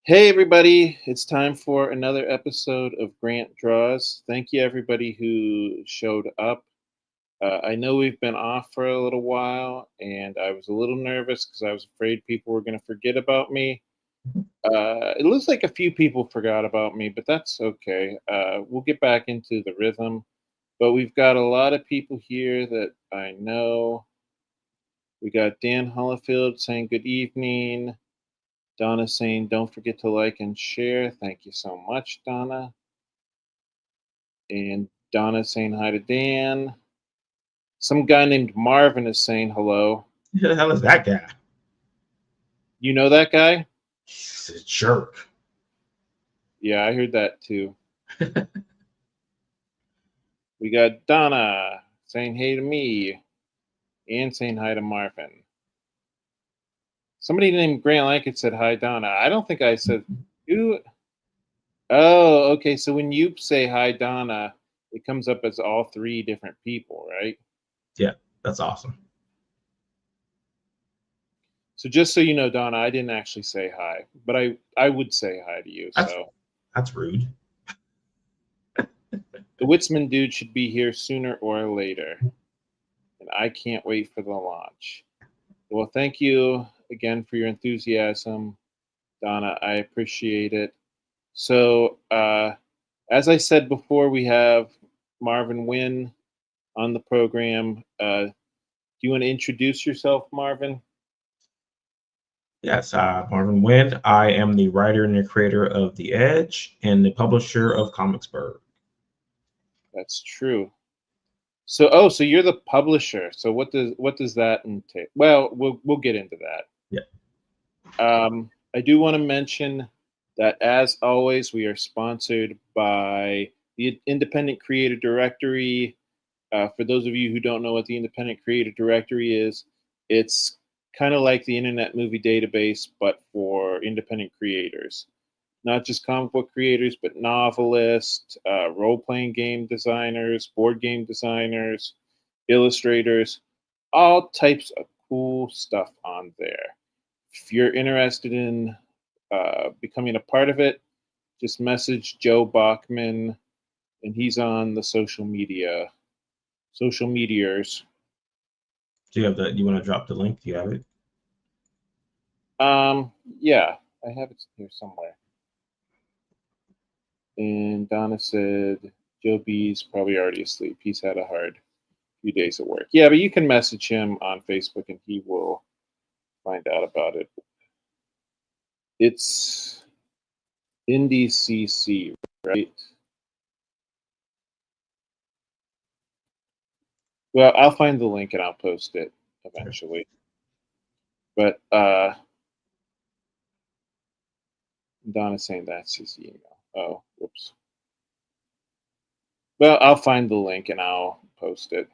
Hey, everybody. It's time for another episode of Grant Draws. Thank you, everybody who showed up. I know we've been off for a little while, and I was a little nervous because I was afraid people were going to forget about me. It looks like a few people forgot about me, but that's okay. We'll get back into the rhythm. But we've got a lot of people here that I know. We got Dan Hollifield saying good evening. Donna saying, don't forget to like and share. Thank you so much, Donna. And Donna saying hi to Dan. Some guy named Marvin is saying hello. Who the hell is that guy? You know that guy? He's a jerk. Yeah, I heard that too. We got Donna saying hey to me and saying hi to Marvin. Somebody named Grant Lankett said hi, Donna. I don't think I said who. Oh, okay. So when you say hi, Donna, it comes up as all three different people, right? Yeah, that's awesome. So just so you know, Donna, I didn't actually say hi, but I would say hi to you. That's rude. The Witzman dude should be here sooner or later, and I can't wait for the launch. Well, thank you again for your enthusiasm, Donna. I appreciate it. So, as I said before, we have Marvin Wynn on the program. Do you want to introduce yourself, Marvin? Yes, Marvin Wynn. I am the writer and the creator of The Edge and the publisher of Comicsburg. That's true. So you're the publisher. So what does that entail? Well, we'll get into that. Yeah. I do want to mention that, as always, we are sponsored by the Independent Creator Directory. For those of you who don't know what the Independent Creator Directory is, it's kind of like the Internet Movie Database, but for independent creators. Not just comic book creators, but novelists, role-playing game designers, board game designers, illustrators, all types of cool stuff on there. If you're interested in becoming a part of it, just message Joe Bachman, and he's on the social meteors. Do you have that? You want to drop the link? Do you have it? Yeah, I have it here somewhere. And Donna said Joe B's probably already asleep. He's had a hard few days at work. Yeah, but you can message him on Facebook and he will find out about it. It's IndieCC, right? Well, I'll find the link and I'll post it eventually. But Donna's saying that's his email. Oh, whoops. Well, I'll find the link and I'll post it.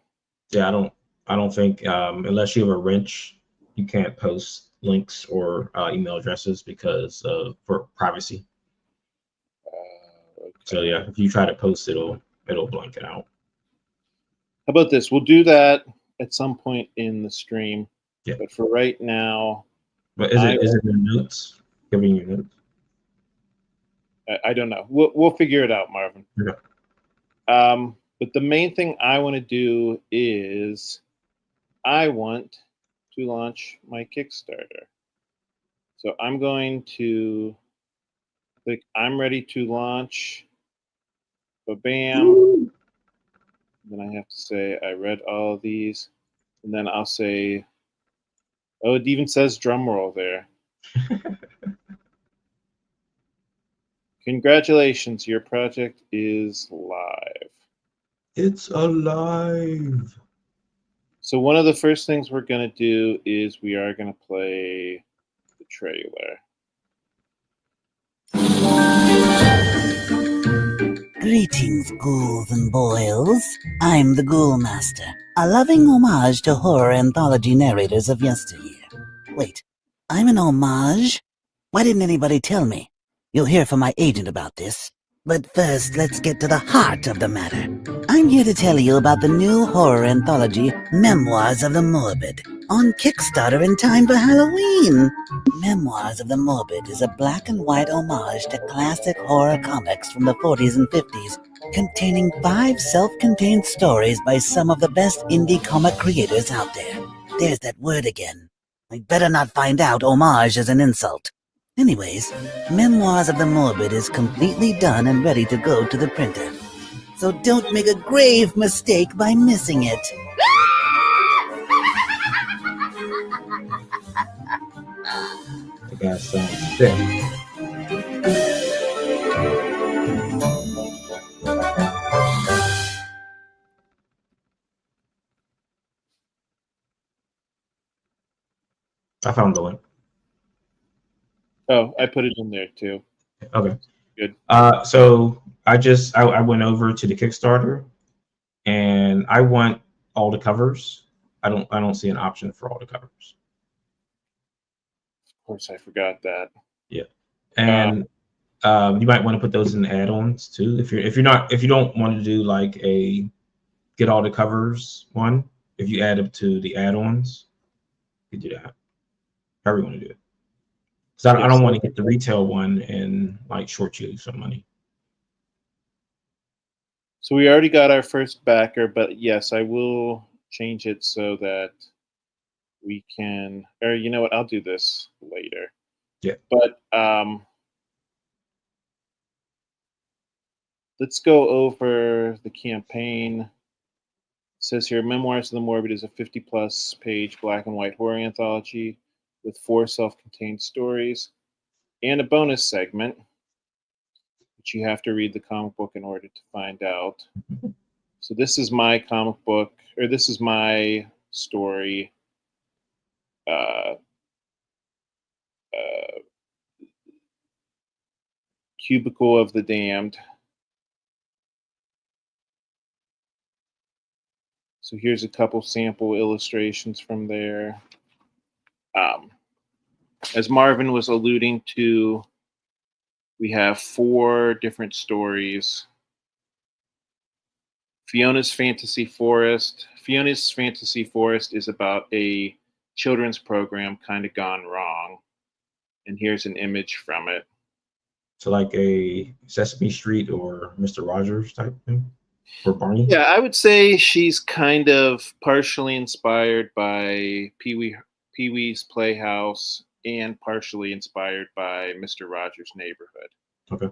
Yeah, I don't think unless you have a wrench, you can't post links or email addresses because for privacy. Okay. So yeah, if you try to post, it'll blank it out. How about this? We'll do that at some point in the stream. Yeah. But for right now, but is it your notes? Giving your notes? I don't know. We'll figure it out, Marvin. Okay. But the main thing I want to do is I want to launch my Kickstarter. So I'm going to click I'm ready to launch. Ba-bam. Woo! Then I have to say I read all of these. And then I'll say, oh, it even says drum roll there. Congratulations, your project is live. It's alive. So one of the first things we're going to do is we are going to play the trailer. Greetings, ghouls and boils. I'm the Ghoul Master, a loving homage to horror anthology narrators of yesteryear. Wait, I'm an homage? Why didn't anybody tell me? You'll hear from my agent about this. But first, let's get to the heart of the matter. I'm here to tell you about the new horror anthology, Memoirs of the Morbid. On Kickstarter in time for Halloween. Memoirs of the Morbid is a black and white homage to classic horror comics from the 40s and 50s, containing 5 self-contained stories by some of the best indie comic creators out there. There's that word again. I better not find out homage is an insult. Anyways, Memoirs of the Morbid is completely done and ready to go to the printer. So don't make a grave mistake by missing it. The guy sounds sick. I found the link. Oh, I put it in there too. Okay. Good. So I went over to the Kickstarter, and I want all the covers. I don't see an option for all the covers. Of course, I forgot that. Yeah, and you might want to put those in the add-ons too. If you don't want to do like a get all the covers one, if you add up to the add-ons, you can do that. However you want to do it. So I don't want to get the retail one and like short you some money. So we already got our first backer, but yes, I will change it so that we can, or you know what, I'll do this later. Yeah. But let's go over the campaign. It says here, Memoirs of the Morbid is a 50-plus page black and white horror anthology with 4 self-contained stories and a bonus segment, which you have to read the comic book in order to find out. So this is my comic book, or this is my story. Cubicle of the Damned. So here's a couple sample illustrations from there. As Marvin was alluding to, we have 4 different stories. Fiona's Fantasy Forest. Fiona's Fantasy Forest is about a children's program kind of gone wrong. And here's an image from it. So like a Sesame Street or Mr. Rogers type thing, or Barney. Yeah, I would say she's kind of partially inspired by Pee-wee's Playhouse and partially inspired by Mr. Rogers' Neighborhood. Okay.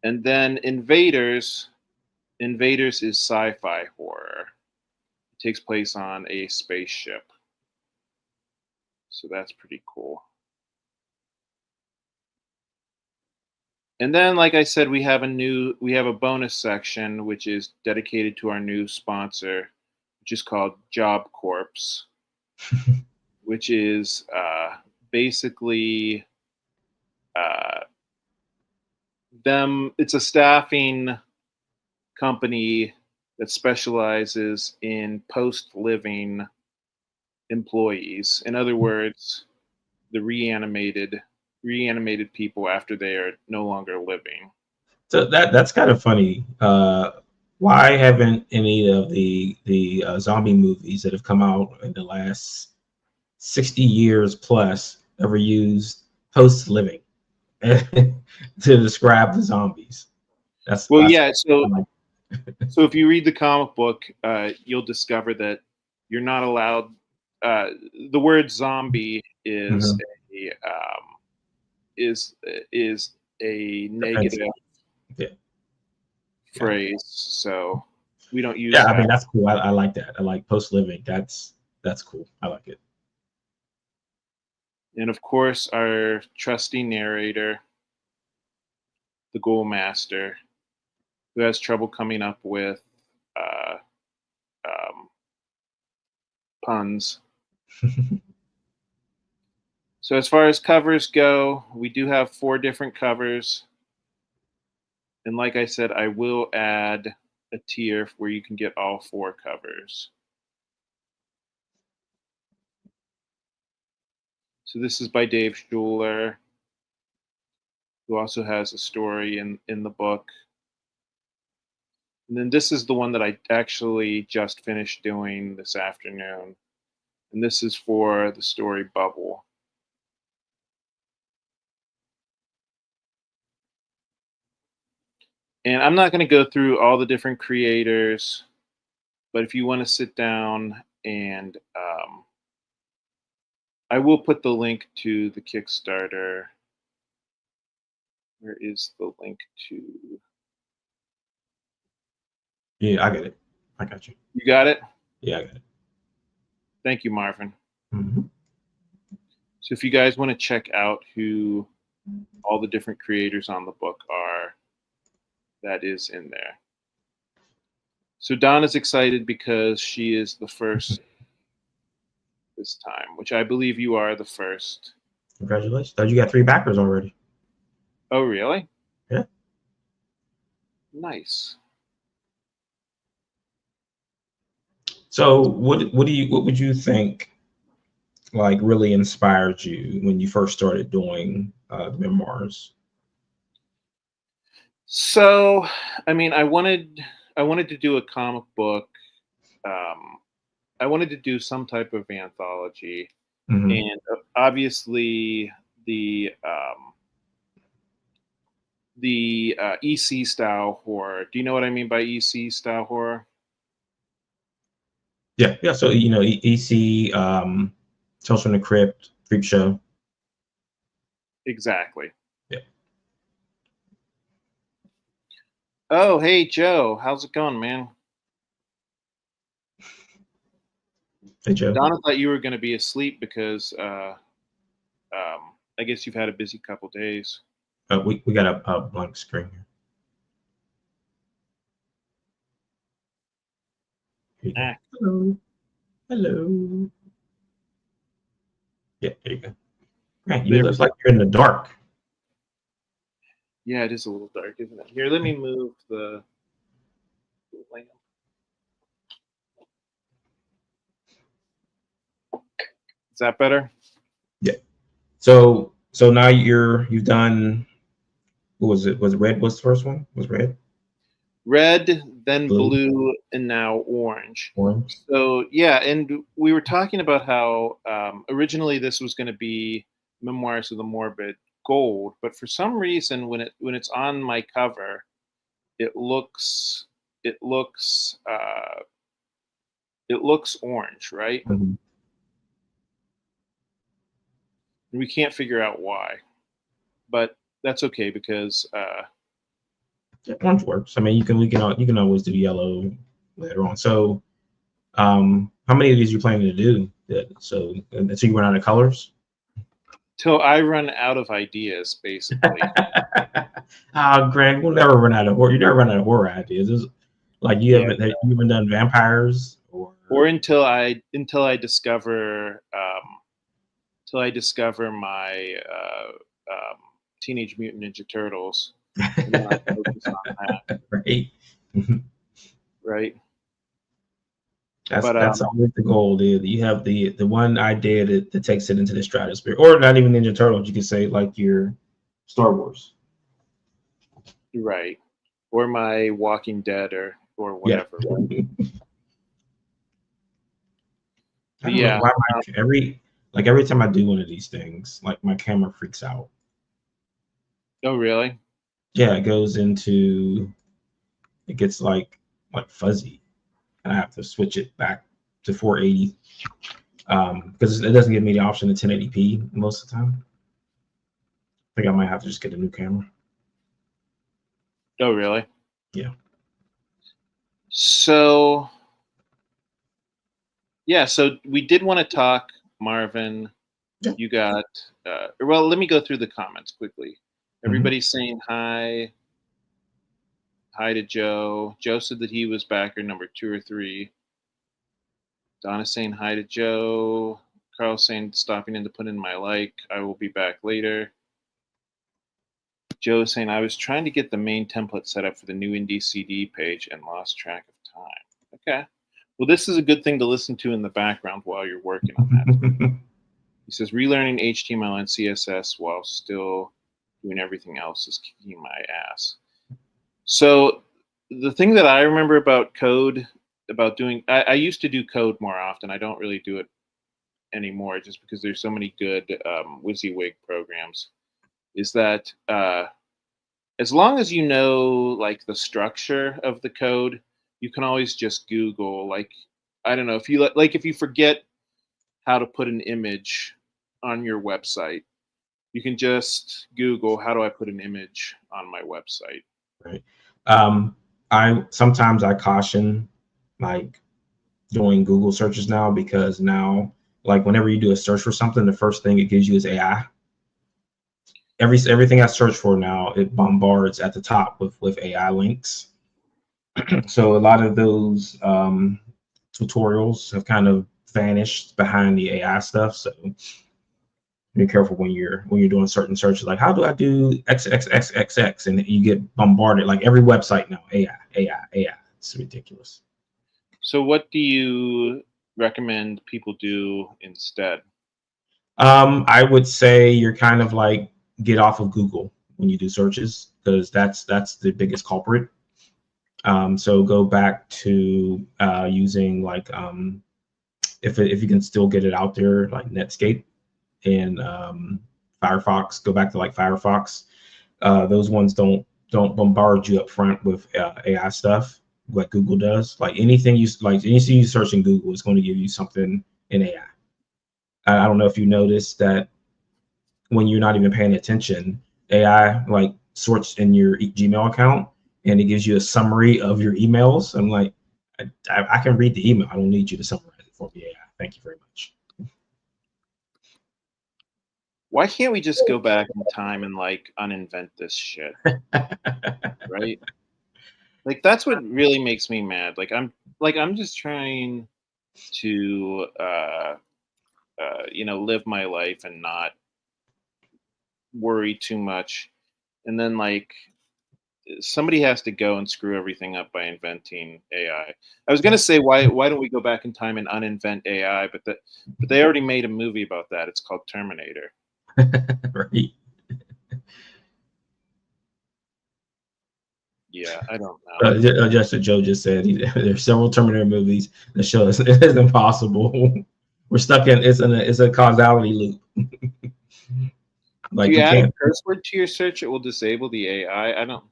And then Invaders is sci-fi horror. It takes place on a spaceship. So that's pretty cool. And then, like I said, we have a bonus section which is dedicated to our new sponsor, which is called Job Corps, which is basically them. It's a staffing company that specializes in post-living employees. In other words, the reanimated people after they are no longer living. So that's kind of funny. Why haven't any of the zombie movies that have come out in the last 60 years plus ever used post living to describe the zombies? That's yeah. So if you read the comic book, you'll discover that you're not allowed. The word zombie is is a negative phrase, so we don't use. Yeah, I mean that's cool. I like that. I like post living. That's cool. I like it. And of course, our trusty narrator, the Ghoul Master, who has trouble coming up with puns. So as far as covers go, we do have 4 different covers. And like I said, I will add a tier where you can get all 4 covers. So this is by Dave Schuler, who also has a story in the book. And then this is the one that I actually just finished doing this afternoon. And this is for the story Bubble. And I'm not going to go through all the different creators, but if you want to sit down and I will put the link to the Kickstarter. Where is the link to? Yeah, I get it. I got you. You got it? Yeah, I got it. Thank you, Marvin. Mm-hmm. So if you guys want to check out who all the different creators on the book are, that is in there. So Dawn is excited because she is the first this time, which I believe you are the first. Congratulations. You got 3 backers already. Oh, really? Yeah. Nice. So what would you think like really inspired you when you first started doing the memoirs? So, I mean, I wanted to do a comic book. I wanted to do some type of anthology, Mm-hmm. and obviously the EC style horror. Do you know what I mean by EC style horror? Yeah, yeah. So EC, Tales from the Crypt, Creep Show. Exactly. Yeah. Oh, hey Joe, how's it going, man? Hey Joe. Donna thought you were going to be asleep because I guess you've had a busy couple days. We got a blank screen here. Ah. Hello. Hello. Yeah, there you go. Man, you look like you're in the dark. Yeah, it is a little dark, isn't it? Here, let me move the lamp. Is that better? Yeah. So now you've done. What was it? Was red? What's the first one? Was red? Red, then blue, and now orange. Orange. So yeah, and we were talking about how originally this was going to be Memoirs of the Morbid gold, but for some reason when it's on my cover, it looks orange, right? Mm-hmm. We can't figure out why, but that's okay because yeah, orange works. I mean, you can always do yellow later on. So, how many of these are you planning to do? So you run out of colors? Till I run out of ideas, basically. Greg, we'll never run out of horror. You never run out of horror ideas. It's like you haven't done vampires or until I discover my Teenage Mutant Ninja Turtles. And then I focus on that. Right. Right. That's always the goal, dude. You have the one idea that takes it into the stratosphere, or not even Ninja Turtles. You could say like your Star Wars, right? Or my Walking Dead, or whatever. Yeah. I don't know why every time I do one of these things, like my camera freaks out. Oh, really? Yeah, it gets like fuzzy, and I have to switch it back to 480 because it doesn't give me the option of 1080p most of the time. I think I might have to just get a new camera. Oh, really? Yeah. So yeah, so we did want to talk, Marvin. Yeah. You got well, let me go through the comments quickly. Everybody's saying hi. Hi to Joe. Joe said that he was backer number 2 or 3. Donna's saying hi to Joe. Carl's saying stopping in to put in my like. I will be back later. Joe's saying I was trying to get the main template set up for the new indie CD page and lost track of time. Okay. Well, this is a good thing to listen to in the background while you're working on that. He says relearning HTML and CSS while still doing everything else is kicking my ass. So the thing that I remember about code, about doing, I used to do code more often. I don't really do it anymore, just because there's so many good WYSIWYG programs, is that as long as you know like the structure of the code, you can always just Google. Like, I don't know, if you like if you forget how to put an image on your website, you can just Google, how do I put an image on my website? Right. I sometimes I caution like doing Google searches now, because now like whenever you do a search for something, the first thing it gives you is AI. Everything I search for now, it bombards at the top with AI links. So a lot of those tutorials have kind of vanished behind the AI stuff. So be careful when you're doing certain searches, like how do I do XXXXX, and you get bombarded like every website now, AI. It's ridiculous. So what do you recommend people do instead? I would say you're kind of like get off of Google when you do searches, because that's the biggest culprit. So go back to using like if you can still get it out there, like Netscape and Firefox. Go back to like Firefox. Those ones don't bombard you up front with AI stuff like Google does. Like anything you search in Google is going to give you something in AI. I don't know if you noticed that when you're not even paying attention, AI like sorts in your Gmail account and it gives you a summary of your emails. I'm like, I can read the email. I don't need you to summarize it for me. AI. Thank you very much. Why can't we just go back in time and like uninvent this shit? Right? Like, that's what really makes me mad. I'm just trying to live my life and not worry too much. And then like somebody has to go and screw everything up by inventing AI. I was gonna say, why don't we go back in time and uninvent AI? But they already made a movie about that. It's called Terminator. Right. Yeah, I don't know. Just as Joe just said, there's several Terminator movies that show us it is impossible. We're stuck in it's a causality loop. Like If you you add a can't. curse word to your search, it will disable the AI. I don't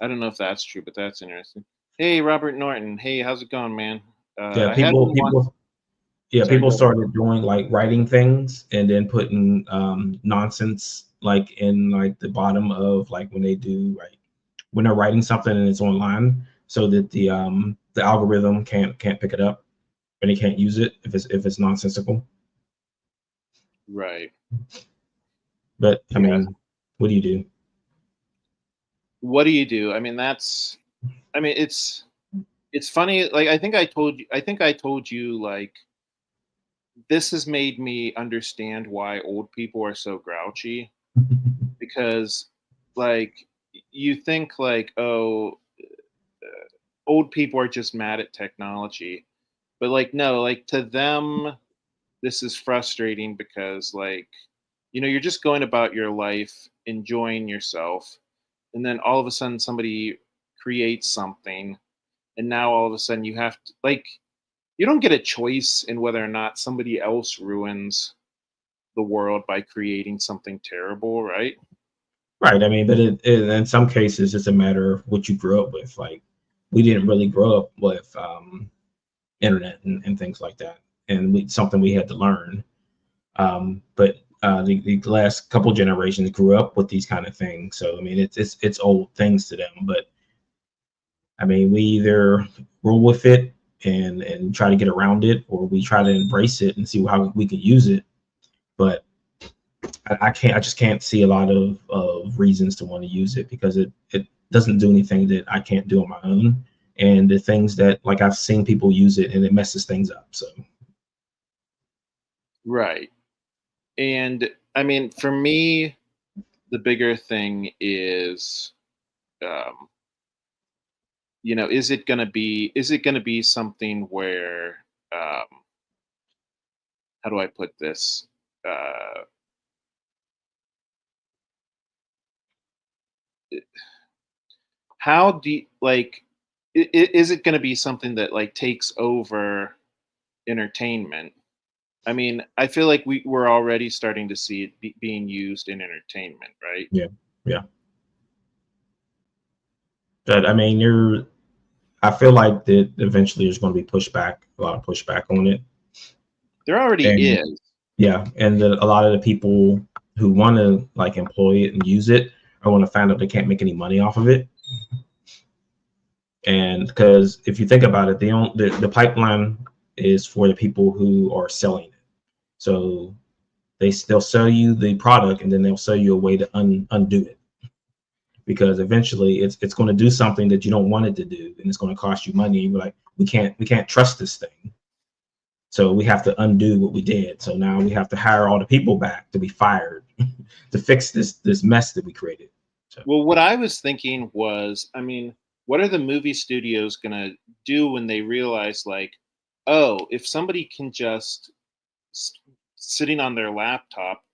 know if that's true, but that's interesting. Hey, Robert Norton. Hey, how's it going, man? Yeah, I had one once. Sorry, people go ahead. started doing like writing things and then putting nonsense like in like the bottom of like when they do like when they're writing something and it's online, so that the algorithm can't pick it up and it can't use it if it's nonsensical. Right. But I Yeah. mean, what do you do? What do you do? I mean, it's funny. Like, I think I told you, like, this has made me understand why old people are so grouchy, because like you think like, oh, old people are just mad at technology, but like, no, like to them this is frustrating because like, you're just going about your life enjoying yourself, and then all of a sudden somebody creates something, and now all of a sudden you have to like, you don't get a choice in whether or not somebody else ruins the world by creating something terrible, right? Right. I mean, but in some cases, it's a matter of what you grew up with. Like, we didn't really grow up with internet and things like that, and something we had to learn. But the last couple generations grew up with these kind of things. So I mean, it's old things to them. But I mean, we either roll with it and try to get around it, or we try to embrace it and see how we can use it. But I just can't see a lot of reasons to want to use it, because it doesn't do anything that I can't do on my own. And the things that like I've seen people use it and it messes things up. So Right. And I mean, for me, the bigger thing is, um, is it gonna be something where, how do I put this? Uh, how do you, like, is it gonna be something that like takes over entertainment? I mean, I feel like we're already starting to see it being used in entertainment, right? Yeah, yeah. But I mean, I feel like that eventually there's going to be pushback, a lot of pushback on it. There already And is. yeah, and a lot of the people who want to like employ it and use it are going to find out they can't make any money off of it. And because if you think about it, the pipeline is for the people who are selling it. So they'll sell you the product and then they'll sell you a way to undo it, because eventually it's going to do something that you don't want it to do, and it's going to cost you money. You're like, we can't trust this thing, so we have to undo what we did. So now we have to hire all the people back to be fired to fix this mess that we created. So. Well, what I was thinking was, I mean, what are the movie studios gonna do when they realize, like, oh, if somebody can just sitting on their laptop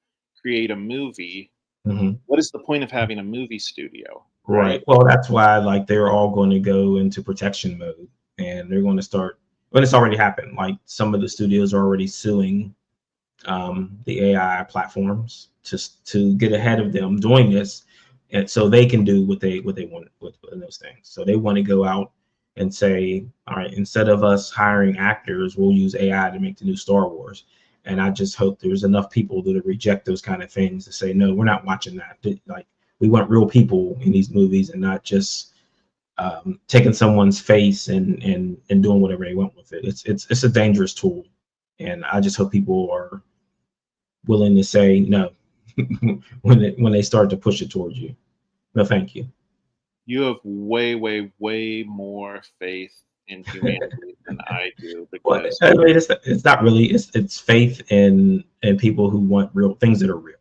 create a movie, Mhm. what is the point of having a movie studio? Right. Well, that's why like they're all going to go into protection mode, and they're going to start. Well, it's already happened. Like some of the studios are already suing the AI platforms to get ahead of them doing this, and so they can do what they want with those things. So they want to go out and say, all right, instead of us hiring actors, we'll use AI to make the new Star Wars. And I just hope there's enough people that reject those kind of things to say, no, we're not watching that. Like we want real people in these movies and not just taking someone's face and doing whatever they want with it. It's a dangerous tool, and I just hope people are willing to say no when they start to push it towards you. No, thank you. You have way, way, way more faith in humanity than I do, Well, because I mean, it's not really. It's faith in people who want real things that are real,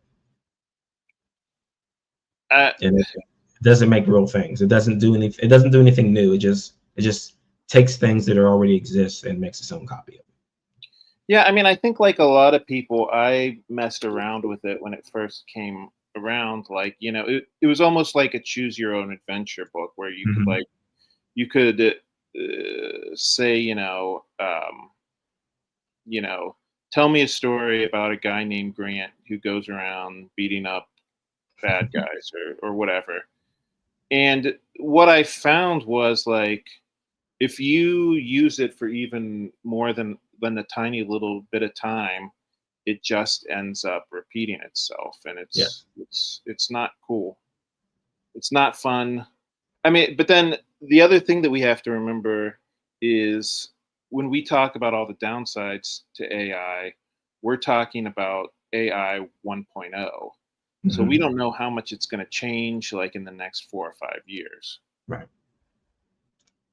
and it doesn't make real things. It doesn't do anything. It doesn't do anything new. It just takes things that are already exist and makes its own copy of it. yeah, I mean, I think like a lot of people, I messed around with it when it first came around. Like, it was almost like a choose your own adventure book where you could Mm-hmm. like you could say, tell me a story about a guy named Grant who goes around beating up bad guys or whatever. And what I found was like if you use it for even more than a tiny little bit of time, it just ends up repeating itself, and Yes. it's not cool. It's not fun. I mean, but then the other thing that we have to remember is when we talk about all the downsides to AI, we're talking about AI 1.0. So we Mm-hmm. don't know how much it's going to change like in the next 4 or 5 years. Right.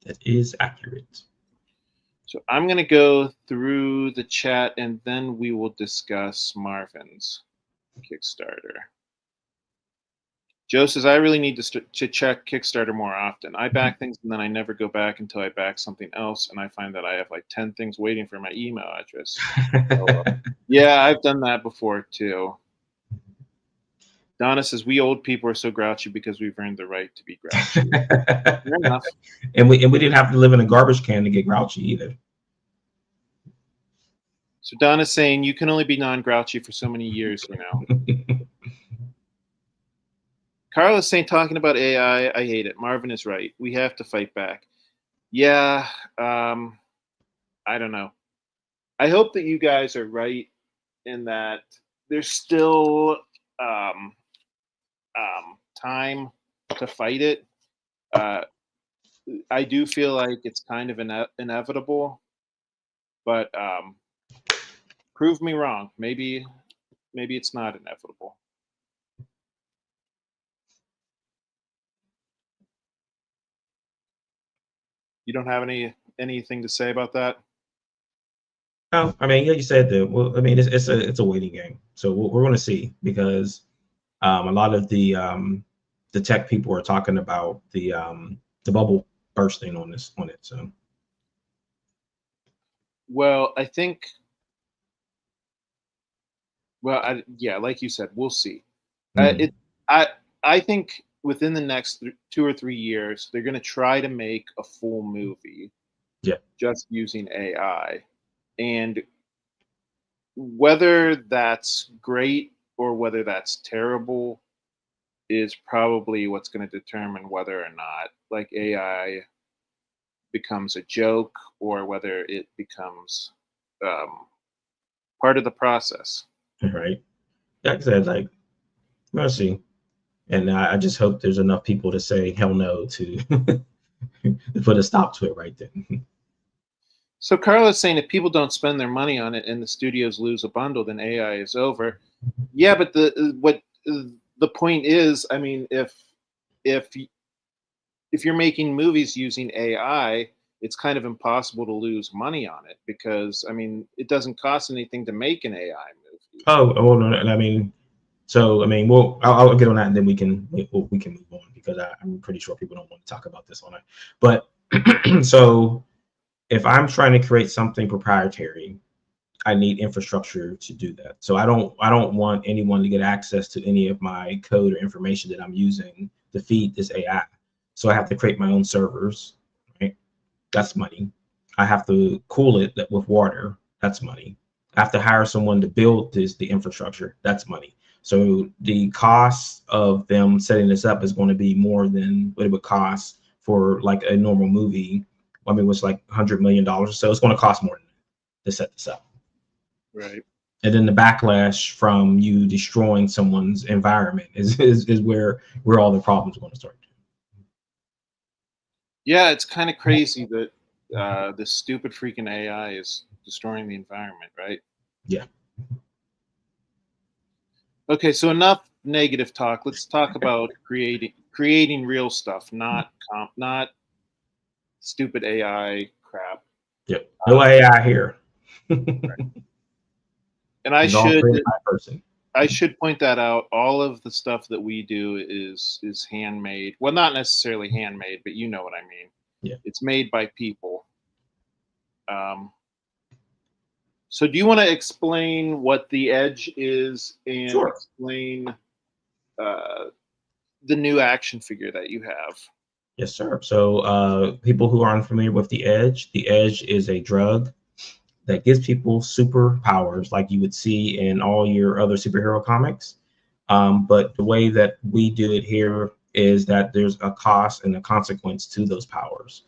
That is accurate. So I'm going to go through the chat and then we will discuss Marvin's Kickstarter. Joe says, I really need to check Kickstarter more often. I back things and then I never go back until I back something else. And I find that I have like 10 things waiting for my email address. So, yeah, I've done that before too. Donna says, we old people are so grouchy because we've earned the right to be grouchy. Fair enough. And we didn't have to live in a garbage can to get grouchy either. So Donna's saying you can only be non-grouchy for so many years, Carla's saying, talking about AI, I hate it. Marvin is right. We have to fight back. Yeah, I don't know. I hope that you guys are right in that there's still time to fight it. I do feel like it's kind of inevitable, but prove me wrong. Maybe it's not inevitable. You don't have anything to say about that? No, I mean, yeah, you said that. Well, I mean, it's a waiting game, so we're going to see, because a lot of the tech people are talking about the bubble bursting on it. So, well, I think, yeah, like you said, we'll see. I think within the next 2 or 3 years, they're going to try to make a full movie, yeah, just using AI, and whether that's great or whether that's terrible is probably what's going to determine whether or not like AI becomes a joke or whether it becomes um, part of the process. Right. Like I said, like, we'll see. And I just hope there's enough people to say hell no to, to put a stop to it right then. So Carla's saying if people don't spend their money on it and the studios lose a bundle, then AI is over. Yeah, but the point is, I mean, if you're making movies using AI, it's kind of impossible to lose money on it because I mean, it doesn't cost anything to make an AI movie. Oh, no, I mean, so I mean, I'll get on that, and then we can move on because I'm pretty sure people don't want to talk about this all night. But so if I'm trying to create something proprietary, I need infrastructure to do that. So I don't want anyone to get access to any of my code or information that I'm using to feed this AI. So I have to create my own servers, right? That's money. I have to cool it with water. That's money. I have to hire someone to build the infrastructure. That's money. So the cost of them setting this up is going to be more than what it would cost for like a normal movie. I mean, it was like $100 million or so. It's going to cost more than that to set this up. Right. And then the backlash from you destroying someone's environment is where all the problems are going to start. Yeah, it's kind of crazy that this stupid freaking AI is destroying the environment, right? Yeah. Okay, so enough negative talk. Let's talk about creating real stuff, not stupid AI crap. Yep. No AI here. Right. And I should point that out. All of the stuff that we do is handmade. Well, not necessarily handmade, but you know what I mean. Yeah. It's made by people. So do you want to explain what the Edge is and Sure. explain the new action figure that you have? Yes, sir. So people who are unfamiliar with the Edge is a drug that gives people superpowers like you would see in all your other superhero comics. But the way that we do it here is that there's a cost and a consequence to those powers.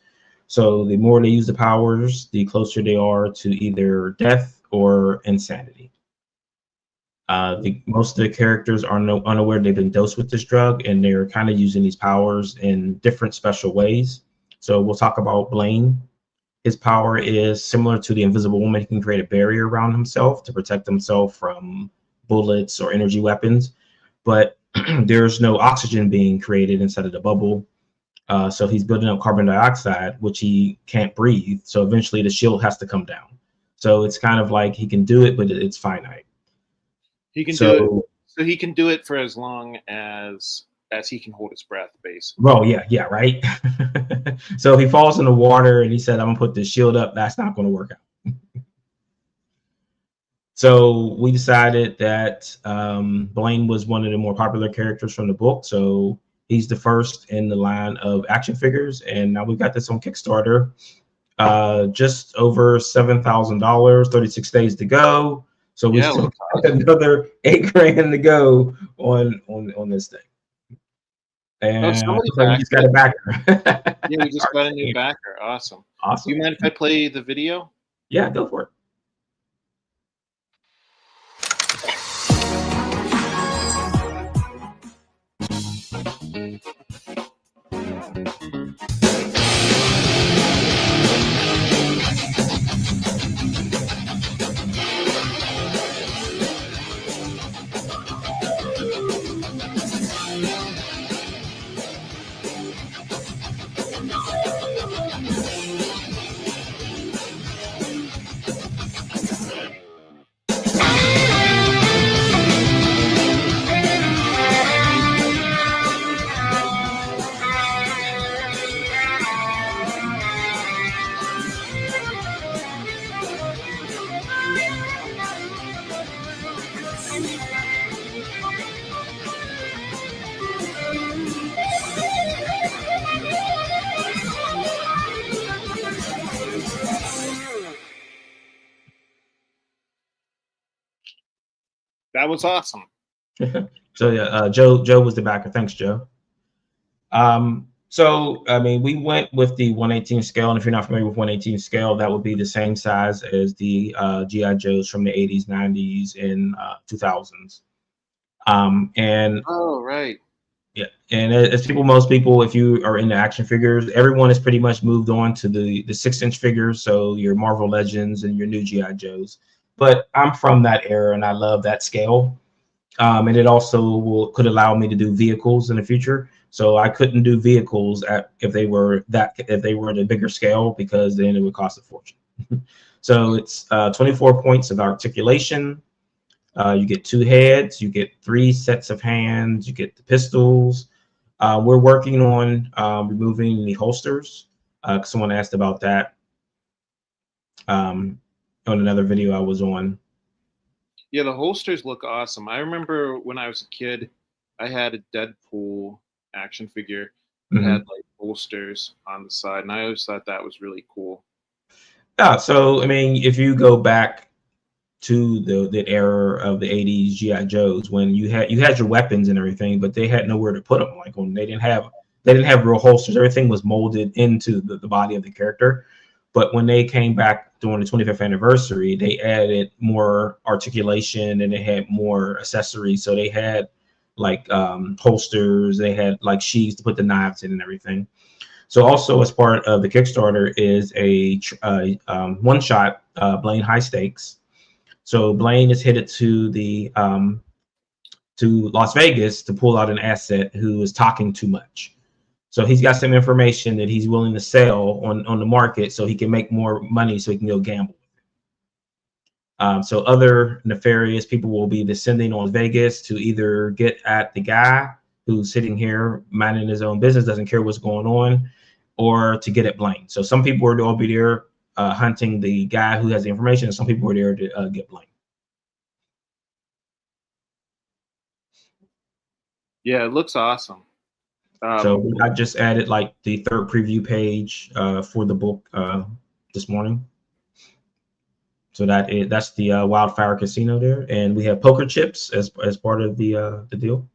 So the more they use the powers, the closer they are to either death or insanity. Most of the characters are unaware they've been dosed with this drug, and they're kind of using these powers in different special ways. So we'll talk about Blaine. His power is similar to the Invisible Woman. He can create a barrier around himself to protect himself from bullets or energy weapons, but there's no oxygen being created inside of the bubble. So he's building up carbon dioxide, which he can't breathe. So eventually the shield has to come down. So it's kind of like he can do it, but it's finite. He can do it. So he can do it for as long as he can hold his breath, basically. Oh, yeah, right. So if he falls in the water and he said, I'm gonna put this shield up, that's not gonna work out. So we decided that Blaine was one of the more popular characters from the book. So he's the first in the line of action figures. And now we've got this on Kickstarter. Just over $7,000, 36 days to go. So we still got another $8,000 to go on this thing. And we just got a backer. Yeah, we just got a new backer. Awesome. Awesome. Do you mind if I play the video? Yeah, go for it. That was awesome. So yeah, Joe was the backer. Thanks, Joe. So I mean, we went with the 1/18 scale, and if you're not familiar with 1/18 scale, that would be the same size as the GI Joes from the 80s, 90s, and 2000s. And Oh, right. yeah, and as most people, if you are into action figures, everyone has pretty much moved on to the 6-inch figures, so your Marvel Legends and your new GI Joes. But I'm from that era, and I love that scale. And it also could allow me to do vehicles in the future. So I couldn't do vehicles if they were at a bigger scale, because then it would cost a fortune. So it's 24 points of articulation. You get 2 heads, you get 3 sets of hands, you get the pistols. We're working on removing the holsters. Someone asked about that on another video I was on. Yeah, the holsters look awesome. I remember when I was a kid, I had a Deadpool action figure that had like holsters on the side, and I always thought that was really cool. Yeah, so I mean, if you go back to the era of the 80s GI Joes, when you had your weapons and everything, but they had nowhere to put them. Like when they didn't have real holsters, everything was molded into the body of the character. But when they came back during the 25th anniversary, they added more articulation and they had more accessories. So they had like holsters, they had like sheaths to put the knives in and everything. So also as part of the Kickstarter is a one-shot Blaine High Stakes. So Blaine is headed to to Las Vegas to pull out an asset who is talking too much. So he's got some information that he's willing to sell on the market so he can make more money so he can go gamble. So other nefarious people will be descending on Vegas to either get at the guy who's sitting here minding his own business, doesn't care what's going on, or to get at Blaine. So some people will be there hunting the guy who has the information, and some people are there to get Blaine. Yeah, it looks awesome. So I just added like the 3rd preview page for the book this morning. So that's the Wildfire Casino there, and we have poker chips as part of the deal.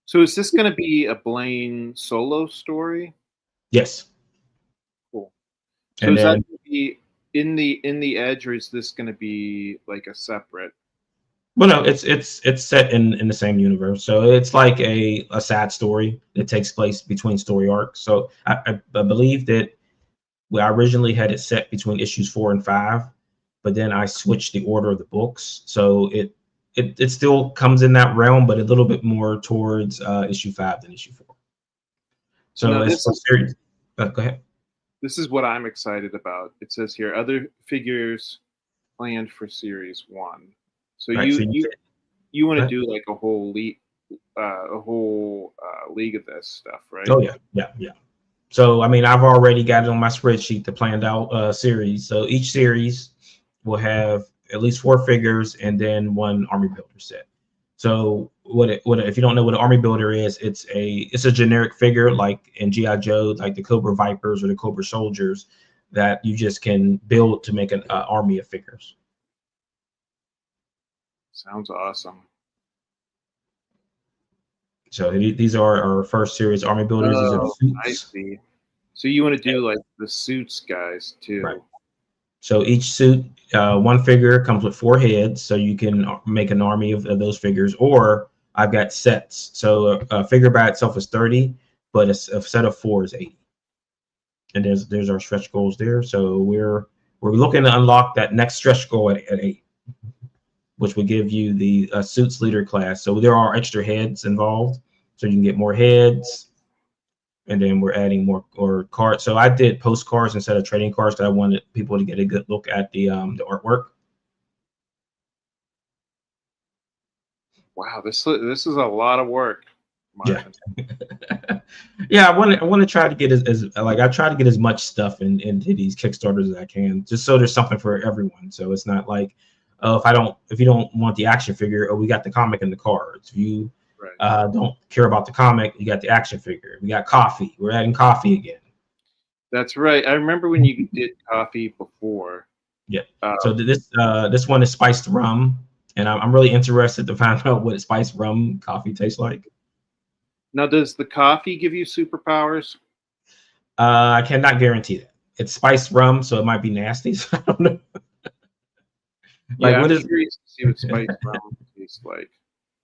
So is this going to be a Blaine solo story? Yes. Cool. So and is then, that going to be in the Edge, or is this going to be like a separate? Well, no, it's set in the same universe. So it's like a sad story that takes place between story arcs. So I believe that I originally had it set between issues 4 and 5, but then I switched the order of the books. So it still comes in that realm, but a little bit more towards issue 5 than issue 4. So now as for series, go ahead. This is what I'm excited about. It says here, other figures planned for series 1. So Right, you want to do like a whole league of this stuff, right? Oh yeah. So I mean, I've already got it on my spreadsheet, the planned out series. So each series will have at least 4 figures and then 1 army builder set. So if you don't know what an army builder is, it's a generic figure like in GI Joe, like the Cobra Vipers or the Cobra Soldiers, that you just can build to make an army of figures. Sounds awesome. So these are our first series army builders. These are the suits. I see. So you want to do like the suits guys too. Right. So each suit, 1 figure comes with 4 heads, so you can make an army of those figures. Or I've got sets. So a figure by itself is 30, but a set of 4 is 80. And there's our stretch goals there. So we're looking to unlock that next stretch goal at 8, which would give you the suits leader class. So there are extra heads involved, so you can get more heads. And then we're adding more cards. So I did postcards instead of trading cards because I wanted people to get a good look at the artwork. Wow, this is a lot of work, Marvin. Yeah. Yeah, I want to try to get I try to get as much stuff into these Kickstarters as I can, just so there's something for everyone. So it's not like, oh, if you don't want the action figure, oh, we got the comic and the cards. If you don't care about the comic, you got the action figure. We got coffee. We're adding coffee again. That's right. I remember when you did coffee before. Yeah. So this one is spiced rum, and I'm really interested to find out what spiced rum coffee tastes like. Now, does the coffee give you superpowers? I cannot guarantee that. It's spiced rum, so it might be nasty. So I don't know. Like, Yeah, what I'm is? curious to see what spiced rum tastes like.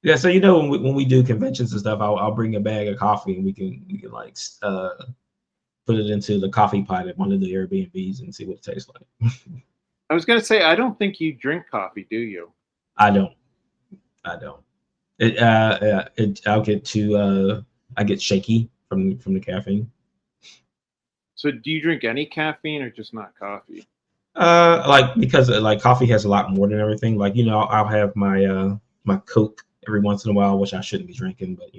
Yeah, so when we do conventions and stuff, I'll bring a bag of coffee and we can like put it into the coffee pot at one of the Airbnbs and see what it tastes like. I was gonna say, I don't think you drink coffee, do you? I don't. I get shaky from the caffeine. So, do you drink any caffeine or just not coffee? Like because like coffee has a lot more than everything. Like I'll have my my Coke every once in a while, which I shouldn't be drinking, but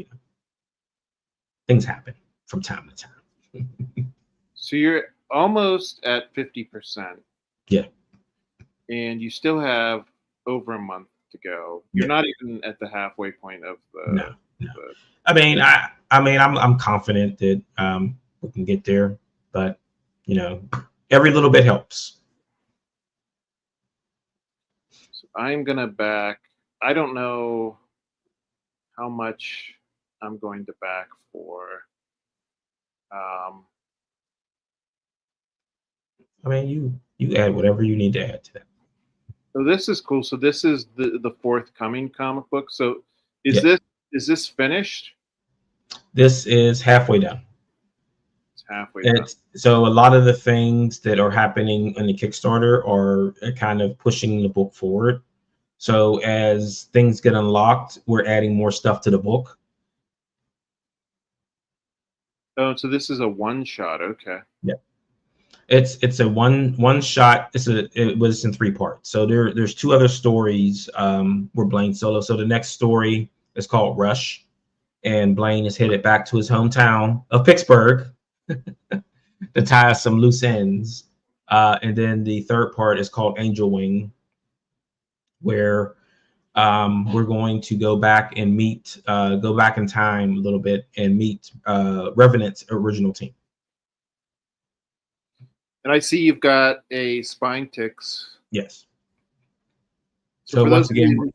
things happen from time to time. So you're almost at 50%. Yeah. And you still have over a month to go. You're not even at the halfway point of the. No. I mean, I'm confident that we can get there, but every little bit helps. So I'm gonna back. I don't know how much I'm going to back for. I mean, you add whatever you need to add to that. So this is cool. So this is the forthcoming comic book. So is this finished? This is halfway done. It's halfway done. So a lot of the things that are happening in the Kickstarter are kind of pushing the book forward. So as things get unlocked, we're adding more stuff to the book. Oh, so this is a one shot. Okay. Yeah. It's a one shot. It was in 3 parts. So there's 2 other stories where Blaine's solo. So the next story is called Rush, and Blaine is headed back to his hometown of Pittsburgh to tie some loose ends. And then the 3rd part is called Angel Wing, where we're going to go back and go back in time a little bit and meet Revenant's original team. And I see you've got a Spine Ticks. Yes. So for those of you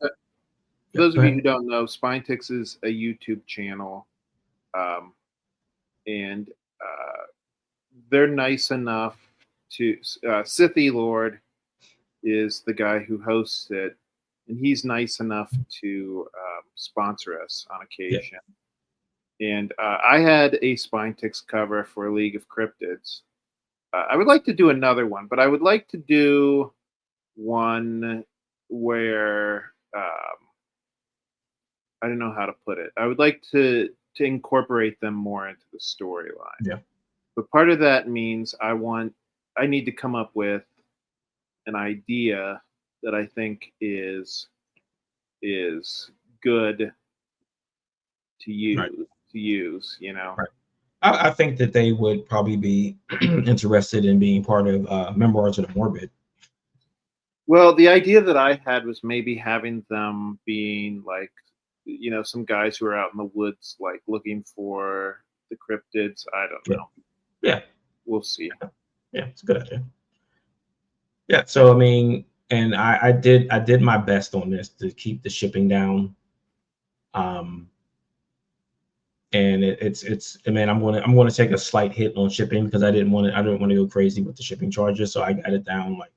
who don't know, Spine Ticks is a YouTube channel, and they're nice enough to. Sithy Lord is the guy who hosts it, and he's nice enough to sponsor us on occasion. Yeah. And I had a Spine Ticks cover for League of Cryptids. I would like to do another one, but I would like to do one where I don't know how to put it. I would like to incorporate them more into the storyline. Yeah. But part of that means I need to come up with an idea that I think is good to use. Right. To use, Right. I think that they would probably be interested in being part of Memoirs of the Morbid. Well, the idea that I had was maybe having them being like, some guys who are out in the woods, like looking for the cryptids. I don't know. Yeah. We'll see. Yeah, it's a good idea. Yeah. So, I mean, and I did my best on this to keep the shipping down. And I mean, I'm going to take a slight hit on shipping because I didn't want to go crazy with the shipping charges. So I got it down like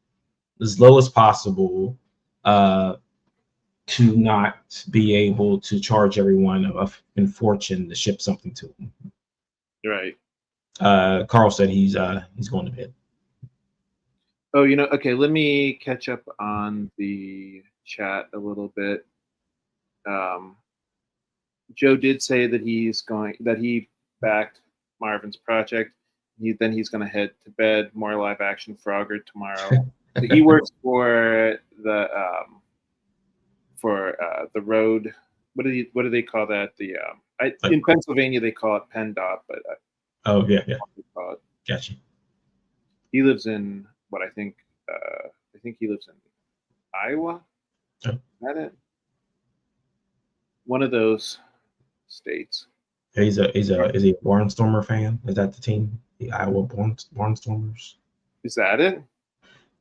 as low as possible to not be able to charge everyone a fortune to ship something to them. Right. Carl said he's going to bed. Oh, okay, let me catch up on the chat a little bit. Joe did say that he backed Marvin's project. Then he's going to head to bed. More live action Frogger tomorrow. So he works for the road. What do they call that? In Pennsylvania they call it PennDOT, but oh yeah. Call it. Gotcha. He lives in what I think he lives in Iowa. Oh. Is that it? One of those states. Is he a Barnstormer fan? Is that the team? The Iowa Barnstormers? Is that it?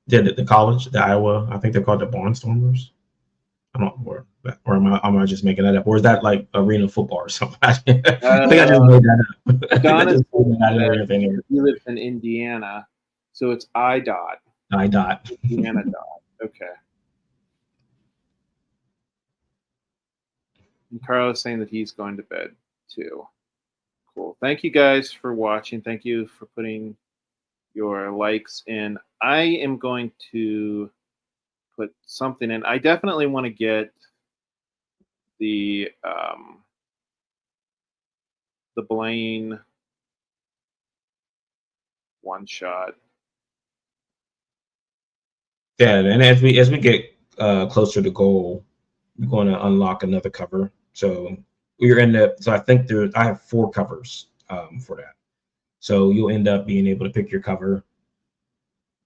Yeah, the college, the Iowa. I think they're called the Barnstormers. I don't know, or am I just making that up? Or is that like arena football or something? I think I just made that up. I think I Donna just made that out of said everything. he lives in Indiana, so it's IDOT. I dot. Indiana dot. Okay. And Carlos saying that he's going to bed too. Cool. Thank you guys for watching. Thank you for putting your likes in. I am going to put something in. I definitely want to get the Blaine one shot. Yeah, and as we get closer to goal, we're going to unlock another cover. So we're in the. So I think I have 4 covers for that. So you'll end up being able to pick your cover.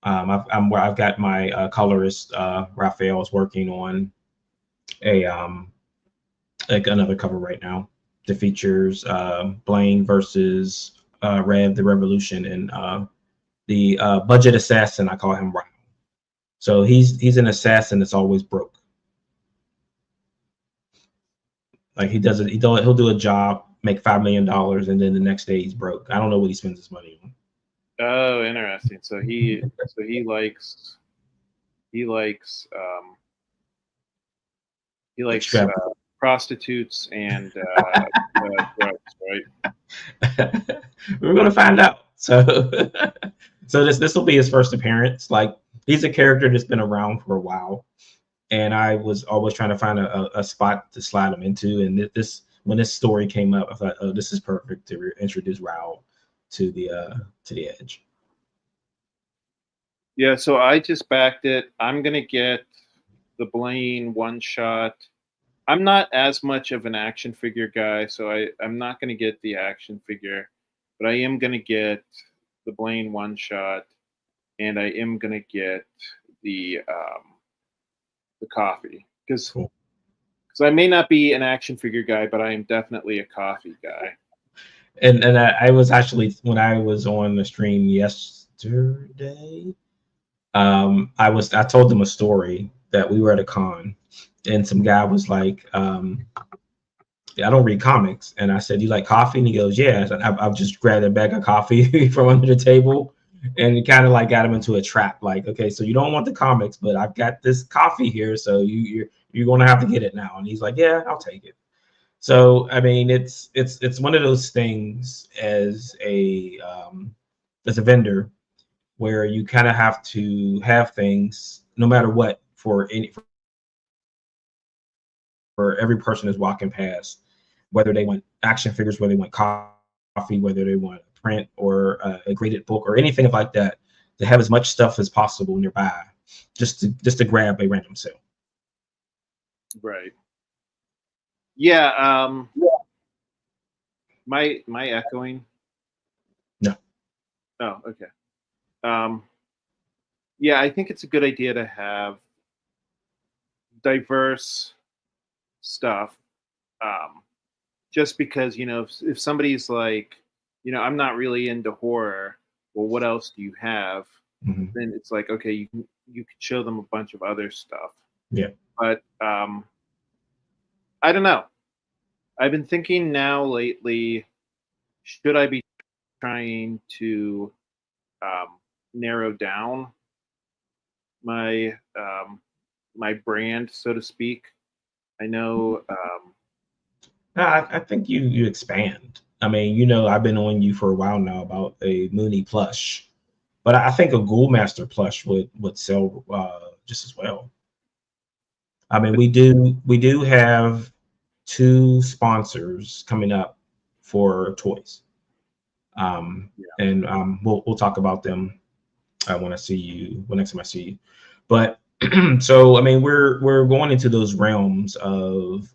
I've got my colorist Raphael is working on a like another cover right now that features Blaine versus Rev the Revolution and the budget assassin. I call him Ryan. So he's an assassin that's always broke. Like he'll do a job, make $5 million, and then the next day he's broke. I don't know what he spends his money on. Oh, interesting. So he likes prostitutes and drugs, right? We're gonna find out. So so this will be his first appearance. Like he's a character that's been around for a while, and I was always trying to find a spot to slide him into. And when this story came up, I thought, oh, this is perfect to introduce Raul to the edge. Yeah, so I just backed it. I'm gonna get the Blaine one shot. I'm not as much of an action figure guy, so I'm not gonna get the action figure, but I am gonna get the Blaine one shot, and I am gonna get the coffee because I may not be an action figure guy, but I am definitely a coffee guy. And I was actually, when I was on the stream yesterday, I told them a story that we were at a con, and some guy was like, I don't read comics, and I said, you like coffee? And he goes, yeah. So I've just grabbed a bag of coffee from under the table, and it kind of like got him into a trap. Like, okay, so you don't want the comics, but I've got this coffee here, so you're going to have to get it now. And he's like, yeah, I'll take it. So I mean, it's one of those things as a vendor where you kind of have to have things no matter what for every person is walking past, whether they want action figures, whether they want coffee, whether they want print or a graded book or anything like that, to have as much stuff as possible nearby, just to grab a random sale. Right. Yeah. My echoing. No. Oh, okay. Yeah, I think it's a good idea to have diverse stuff. Just because, if somebody's like, I'm not really into horror, well, what else do you have? Mm-hmm. Then it's like, okay, you could show them a bunch of other stuff. Yeah. But I don't know. I've been thinking now lately, should I be trying to narrow down my my brand, so to speak? I know. I think you expand. I mean, I've been on you for a while now about a Mooney plush, but I think a Ghoulmaster plush would sell just as well. I mean, we do have 2 sponsors coming up for toys, and we'll talk about them. I want to see you next time I see you, but so I mean, we're going into those realms of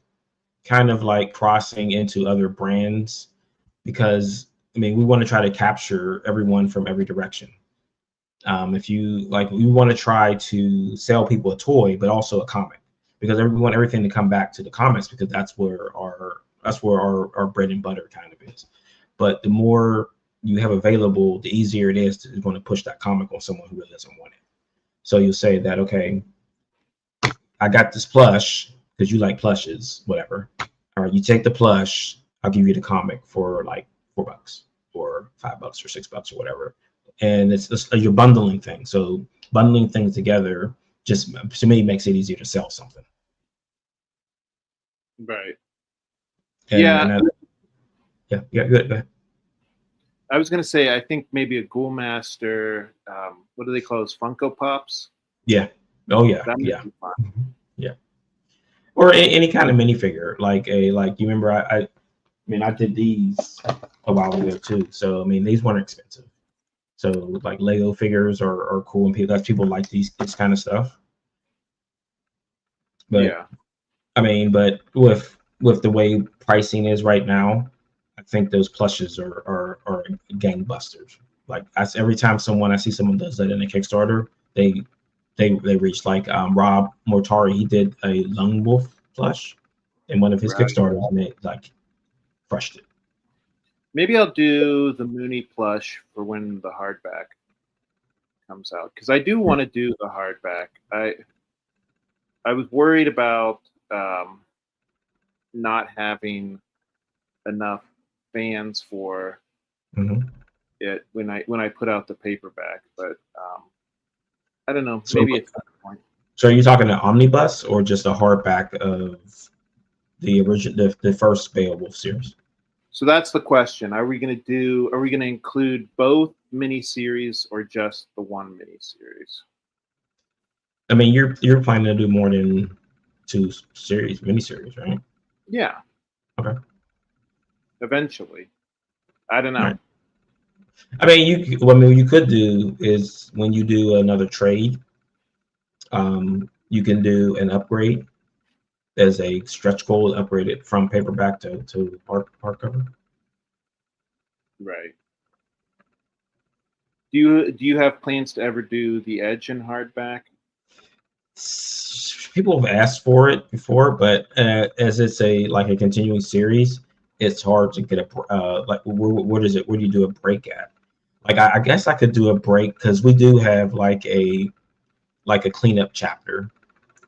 kind of like crossing into other brands, because I mean, we want to try to capture everyone from every direction. If you like, we want to try to sell people a toy, but also a comic, because we want everything to come back to the comics, because that's where our bread and butter kind of is. But the more you have available, the easier it is to going to push that comic on someone who really doesn't want it. So you'll say that, okay, I got this plush, because you like plushes, whatever. All right, you take the plush, I'll give you the comic for like $4 or $5 or $6 or whatever. And it's you're bundling things. So bundling things together just to me makes it easier to sell something. Right. And, yeah. Yeah, good. I was going to say, I think maybe a Ghoul Master, what do they call those, Funko Pops? Yeah. Oh, yeah. That Yeah. be fun. Yeah. Or any kind of minifigure, like you remember, I mean, I did these a while ago too. So, I mean, these weren't expensive. So, like Lego figures are cool, and people like this kind of stuff. But yeah. I mean, but with the way pricing is right now, I think those plushes are gangbusters. Like every time I see someone does that in a Kickstarter, they reach like Rob Mortari. He did a Lone Wolf plush in one of his Right. Kickstarters, and it like crushed it. Maybe I'll do the Mooney plush for when the hardback comes out, because I do want to do the hardback. I was worried about not having enough fans for it when I put out the paperback, but I don't know. Maybe it's that point. So are you talking an omnibus or just a hardback of the original, the first Beowulf series? So that's the question. Are we going to include both miniseries or just the one miniseries? I mean, you're planning to do more than 2 miniseries, right? Yeah. Okay. Eventually. I don't know. Right. I mean, what you could do is when you do another trade, you can do an upgrade as a stretch goal, upgrade it from paperback to hardcover. Right. Do you have plans to ever do the Edge in hardback? People have asked for it before, but as it's a continuing series, it's hard to get a like what is it? Where do you do a break at? Like I guess I could do a break because we do have like a cleanup chapter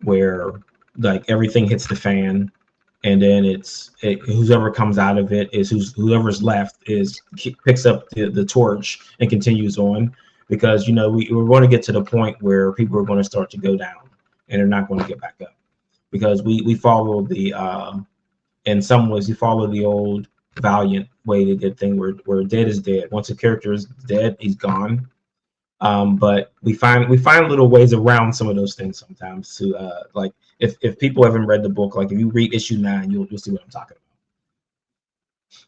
where like everything hits the fan, and then whoever comes out of it is whoever's left picks up the torch and continues on, because we're going to get to the point where people are going to start to go down and they're not going to get back up, because we follow the in some ways we follow the old Valiant way they did thing where dead is dead. Once a character is dead, he's gone. But we find little ways around some of those things sometimes to like if people haven't read the book, like if you read issue 9, you'll see what I'm talking about.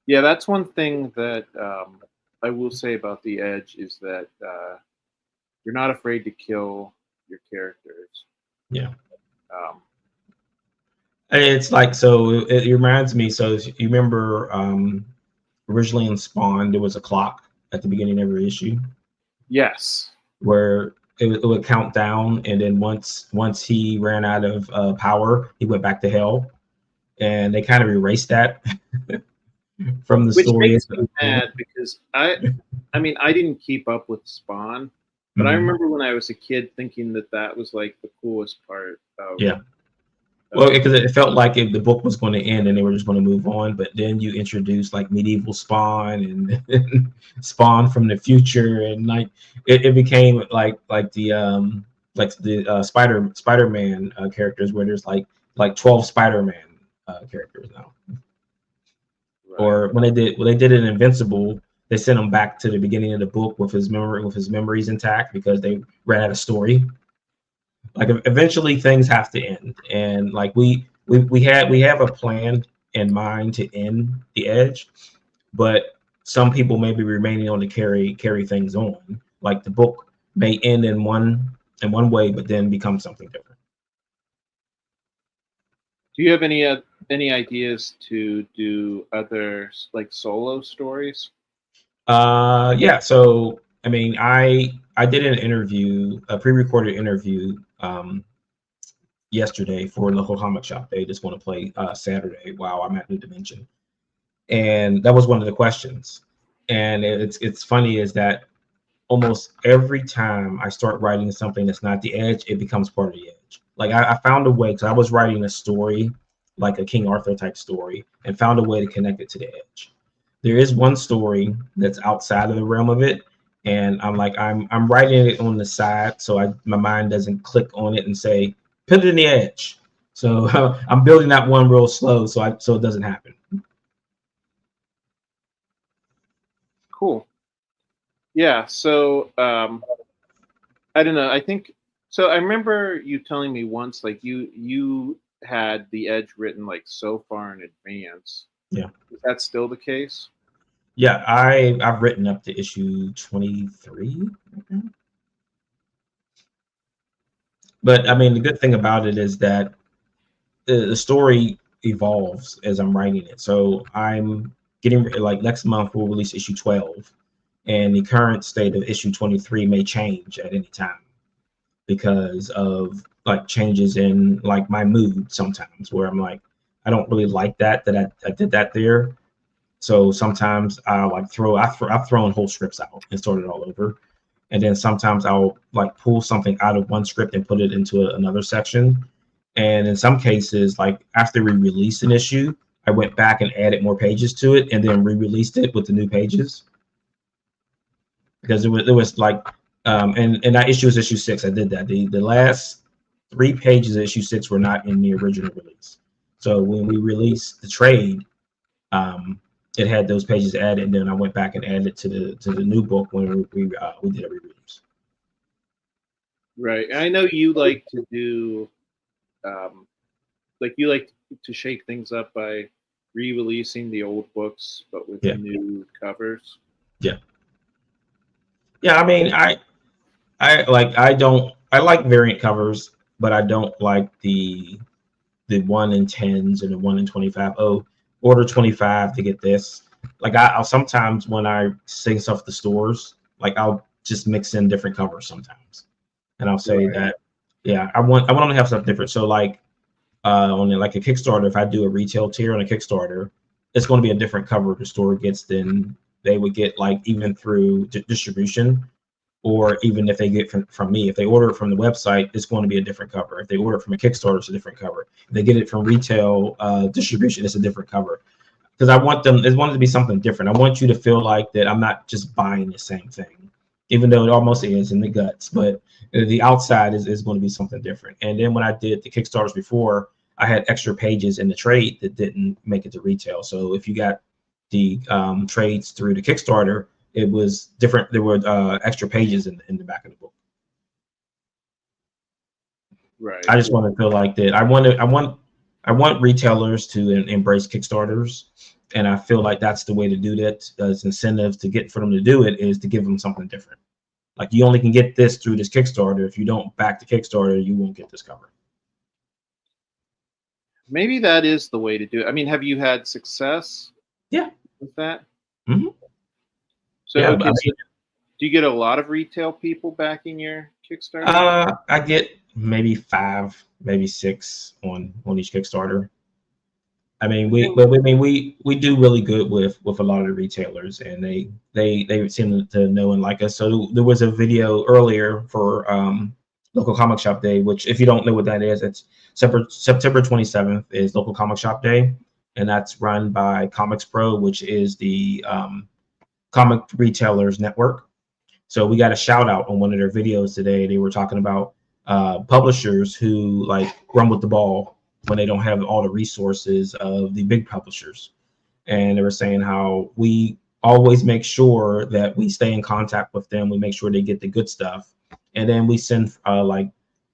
Yeah, that's one thing that I will say about the Edge is that you're not afraid to kill your characters. Yeah. It's like, so it reminds me, so you remember originally in Spawn there was a clock at the beginning of every issue. Yes. Where it would count down, and then once he ran out of power, he went back to hell, and they kind of erased that from the story. Which makes me mad, because I mean, I didn't keep up with Spawn, but I remember when I was a kid thinking that was like the coolest part of. Yeah. Well, because it felt like if the book was going to end and they were just going to move on, but then you introduced like medieval Spawn and Spawn from the future, and like it became like the Spider-Man characters, where there's like 12 Spider-Man characters now. Right. Or when they did it in Invincible, they sent him back to the beginning of the book with his memories intact because they ran out of story. Like eventually things have to end, and like we have a plan in mind to end the Edge, but some people may be remaining on to carry things on. Like the book may end in one way, but then become something different. Do you have any ideas to do other like solo stories? Yeah. So I mean, I did an interview, a pre-recorded interview yesterday for local comic shop. They just want to play Saturday while I'm at New Dimension, and that was one of the questions. And it's funny is that almost every time I start writing something that's not the Edge, it becomes part of the Edge. Like I found a way, because I was writing a story, like a King Arthur type story, and found a way to connect it to the Edge. There is one story that's outside of the realm of it, and I'm writing it on the side, so my mind doesn't click on it and say put it in the Edge. So I'm building that one real slow, so it doesn't happen. Cool. Yeah. So I don't know. I think so. I remember you telling me once, like you had the Edge written like so far in advance. Yeah. Is that still the case? Yeah, I've written up to issue 23. But I mean, the good thing about it is that the story evolves as I'm writing it. So I'm getting, like, next month we'll release issue 12, and the current state of issue 23 may change at any time because of like changes in like my mood sometimes, where I'm like, I don't really like that I did that there. So sometimes I'll like I've thrown whole scripts out and started all over. And then sometimes I'll like pull something out of one script and put it into another section. And in some cases, like after we released an issue, I went back and added more pages to it and then re-released it with the new pages. Because it was like, and that issue is issue 6. I did that. The last 3 pages of issue 6 were not in the original release. So when we released the trade, it had those pages added, and then I went back and added it to the new book when we did a re-release. Right. I know you like to do, like you like to shake things up by re-releasing the old books, but with new covers. Yeah. Yeah. I mean, I like variant covers, but I don't like the 1 in 10s and the 1 in 25. Oh, order 25 to get this. Like I'll sometimes, when I sing stuff at the stores, like I'll just mix in different covers sometimes, and I'll say that, yeah, I want to have something different. So like on like a Kickstarter, if I do a retail tier on a Kickstarter, it's going to be a different cover the store gets than they would get like even through distribution, or even if they get from me. If they order it from the website, it's going to be a different cover. If they order it from a Kickstarter, it's a different cover. If they get it from retail distribution, it's a different cover. Because I want it to be something different. I want you to feel like that I'm not just buying the same thing, even though it almost is in the guts, but the outside is going to be something different. And then when I did the Kickstarters before, I had extra pages in the trade that didn't make it to retail. So if you got the trades through the Kickstarter, it was different. There were extra pages in the back of the book. Right. I just want to feel like that. I want retailers to embrace Kickstarters, and I feel like that's the way to do that. As incentives to get for them to do it is to give them something different. Like, you only can get this through this Kickstarter. If you don't back the Kickstarter, you won't get this cover. Maybe that is the way to do it. I mean, have you had success? Yeah. With that? Mm-hmm. So, yeah, okay, so do you get a lot of retail people backing your Kickstarter? I get maybe 5, maybe 6 on each Kickstarter. I mean, we do really good with a lot of the retailers, and they seem to know and like us. So there was a video earlier for Local Comic Shop Day, which, if you don't know what that is, it's September 27th is Local Comic Shop Day, and that's run by Comics Pro, which is the comic retailers network. So we got a shout out on one of their videos today. They were talking about publishers who like run with the ball when they don't have all the resources of the big publishers. And they were saying how we always make sure that we stay in contact with them. We make sure they get the good stuff. And then we send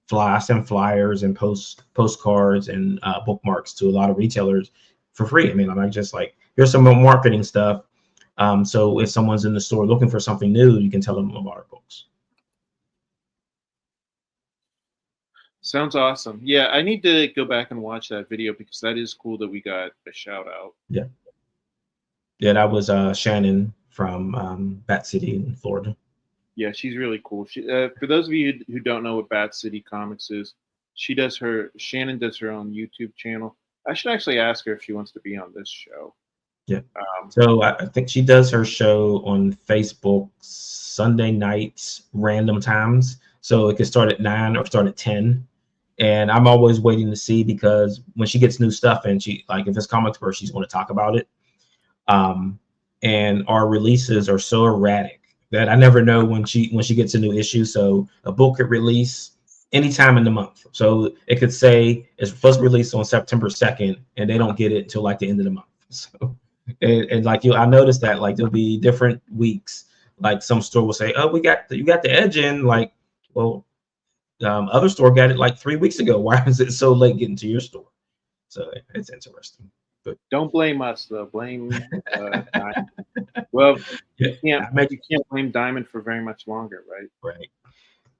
flyers and postcards and bookmarks to a lot of retailers for free. I mean, I'm like, just like, here's some marketing stuff. So if someone's in the store looking for something new, you can tell them about our books. Sounds awesome. Yeah, I need to go back and watch that video because that is cool that we got a shout out. Yeah. Yeah, that was Shannon from Bat City in Florida. Yeah, she's really cool. She, for those of you who don't know what Bat City Comics is, Shannon does her own YouTube channel. I should actually ask her if she wants to be on this show. Yeah. So I think she does her show on Facebook Sunday nights, random times. So it could start at 9 or start at 10. And I'm always waiting to see, because when she gets new stuff and she, like, if it's comics where she's going to talk about it. And our releases are so erratic that I never know when she gets a new issue. So a book could release anytime in the month. So it could say it's first released on September 2nd, and they don't get it until like the end of the month. So and like I noticed that, like, there'll be different weeks. Like some store will say, "Oh, you got the Edge in." Like, well, other store got it like 3 weeks ago. Why is it so late getting to your store? So it's interesting. But Don't blame us though. Blame Diamond. Well, you can't blame Diamond for very much longer, right? Right.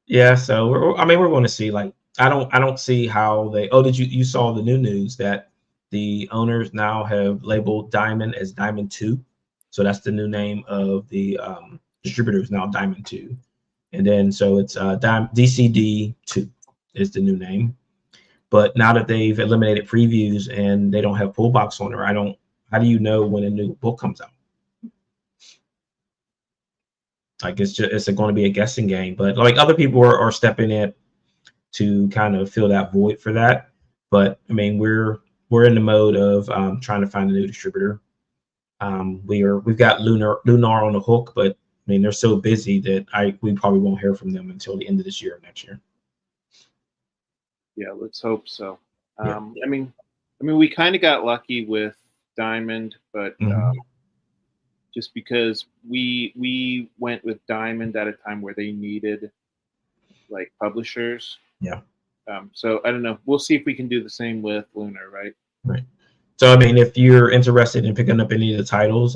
Yeah. So we're going to see. Like, I don't see how they. Oh, did you saw the new news that the owners now have labeled Diamond as Diamond 2? So that's the new name of the distributors now, Diamond 2. And then so it's DCD 2 is the new name. But now that they've eliminated previews and they don't have pull box on there, how do you know when a new book comes out? Like, it's going to be a guessing game. But like, other people are stepping in to kind of fill that void for that. But I mean, we're in the mode of trying to find a new distributor. We've got Lunar on the hook, but I mean, they're so busy that we probably won't hear from them until the end of this year or next year. Yeah, let's hope so. Yeah. I mean, we kind of got lucky with Diamond, but just because we went with Diamond at a time where they needed like publishers. Yeah. So I don't know. We'll see if we can do the same with Lunar, right? Right. So I mean, if you're interested in picking up any of the titles,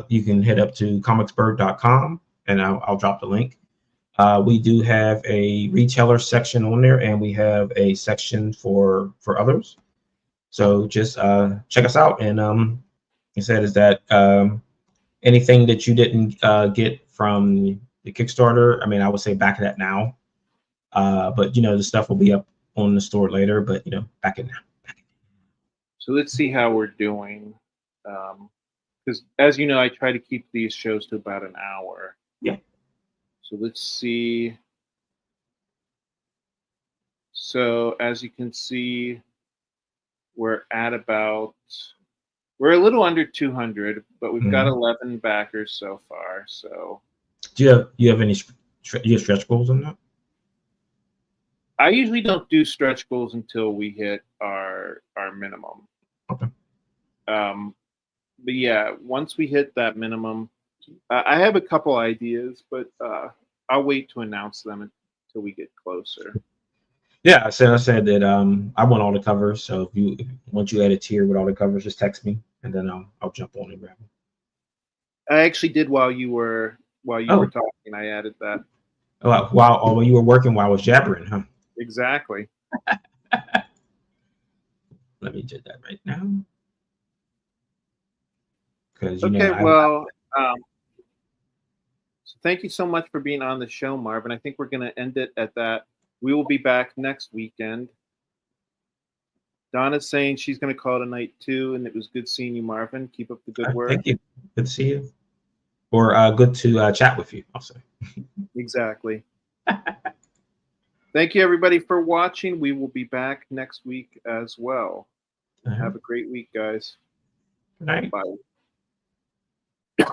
you can head up to comicsburg.com, and I'll drop the link. We do have a retailer section on there, and we have a section for others. So just check us out. And he said, is that anything that you didn't get from the Kickstarter? I mean, I would say back that now. But the stuff will be up on the store later. But back it now. So let's see how we're doing. Because as you know, I try to keep these shows to about an hour. Yeah. So let's see. So as you can see, we're a little under 200, but we've got 11 backers so far. So do you have any stretch goals on that? I usually don't do stretch goals until we hit our minimum. Okay. But yeah, once we hit that minimum, I have a couple ideas, but I'll wait to announce them until we get closer. Yeah, I said that I want all the covers. So once you add a tier with all the covers, just text me, and then I'll jump on and grab them. I actually did while you were talking. I added that. Oh, while you were working, while I was jabbering, huh? Exactly. Let me do that right now. Because so thank you so much for being on the show, Marvin. I think we're going to end it at that. We will be back next weekend. Donna's saying she's going to call it a night too, and it was good seeing you, Marvin. Keep up the good work. Thank you. Good to see you. Or good to chat with you, also. Exactly. Thank you, everybody, for watching. We will be back next week as well. Have a great week, guys. Good night. Bye.